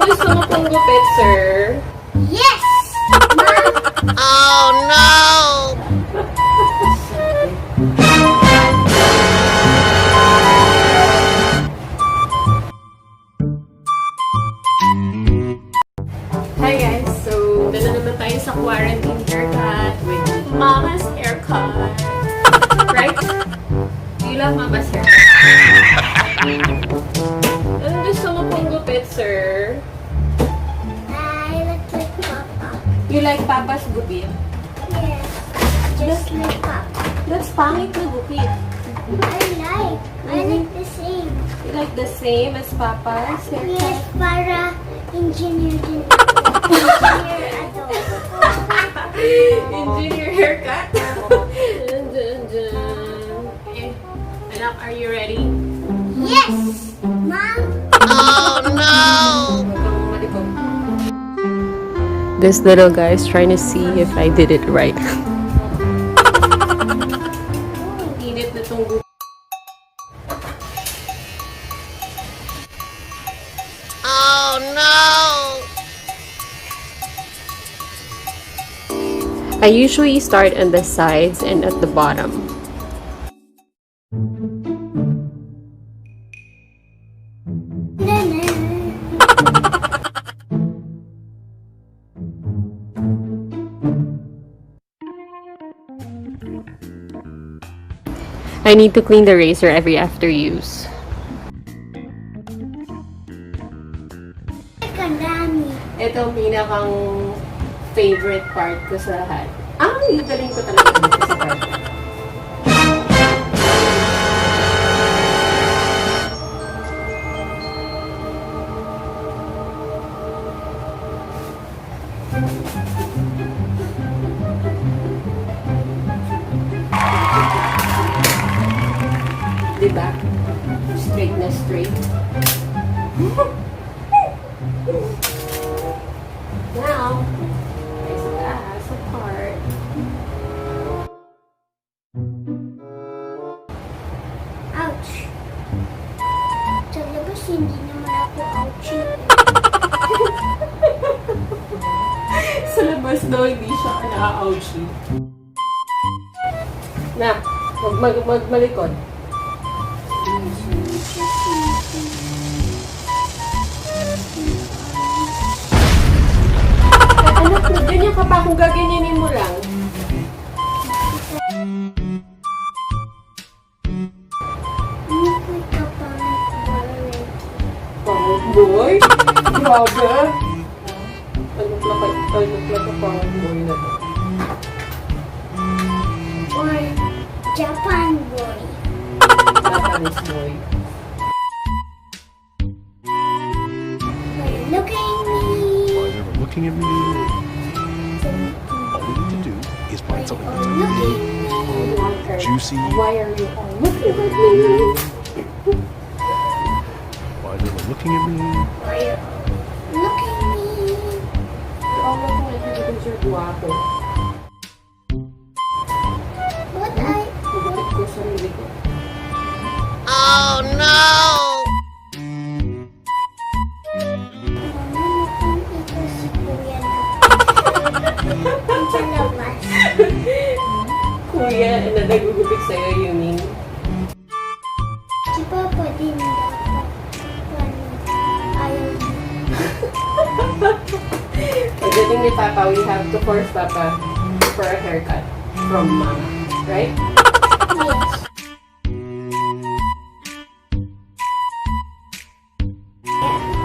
gusto mo pong gupit, sir? Yes! Mom! Oh no! Hi guys! So, na naman tayo sa quarantine haircut with Mama's haircut. Right? Do you love Mama's haircut? Ano gusto mo pong gupit, sir? I look like Papa. You like Papa's gupit? Yes. Just like Papa. That's pangit na gupit. I like the same. You like the same as Papa's haircut? Yes, para engineer din. Engineer adult. Engineer haircut. Dun, dun, dun. Okay. Anak, are you ready? Yes! Mom! Oh no! This little guy is trying to see if I did it right. Init na tong gupit. Oh no! I usually start on the sides and at the bottom. I need to clean the razor every after use. Kadami. Ito ang pinakang favorite part ko sa lahat. Yung galing ko talaga dito sa part. Diba? Straight na straight. Now, there's the ass apart. Ouch. Sa labas, hindi naman ako ouchie. Sa labas daw, hindi siya na-ouchie. Na, magmalikod. Anak, ganyan ka pa kung gaganyanin mo lang. Pangit boy? Grabe. Look like a pangit boy na to. Or Japan boy. Japanese boy. Why are you looking at me? Why they're looking at me? All we need to do is find something Or that's looking really juicy. Why are you all looking at me? Why they're looking at me? Why are you looking at me? All looking at you because you're guwapo. What I... Bakit ko sarili ko? Oh no! Ito si Kuya na. Sa labas. Kuya, na nagugupit sa'yo, you mean? Si Papa din dapat. Ayaw niya. Pagdating ni Papa, we have to force Papa for a haircut from Mama. Right? Yes.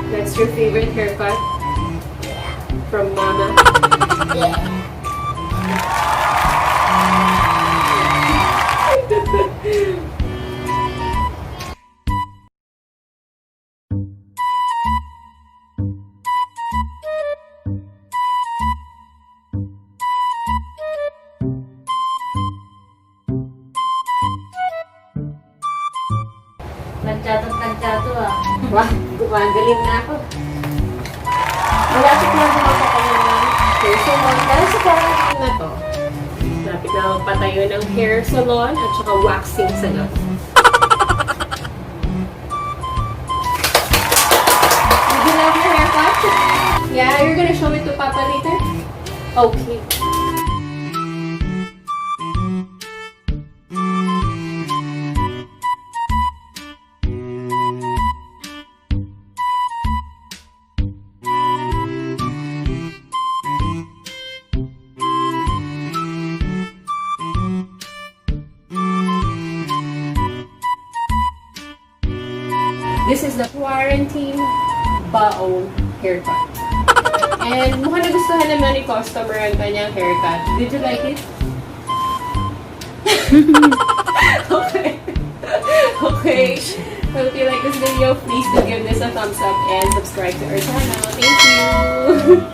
That's your favorite haircut? From Mama? Yeah. Nagtsatong-nagtsato ah. Wah, gumagaling na ako. Malapit na ako magpapagaling. Okay, so dahil sa quarantine na to, lapit na magpatayo ng hair salon at saka waxing salon. Did you love your haircut? Okay. This is the quarantine baon haircut. And mukhang nagustuhan naman ni customer ang kanyang haircut. Did you like it? Okay. Okay. So if you like this video, please do give this a thumbs up and subscribe to our channel. Thank you!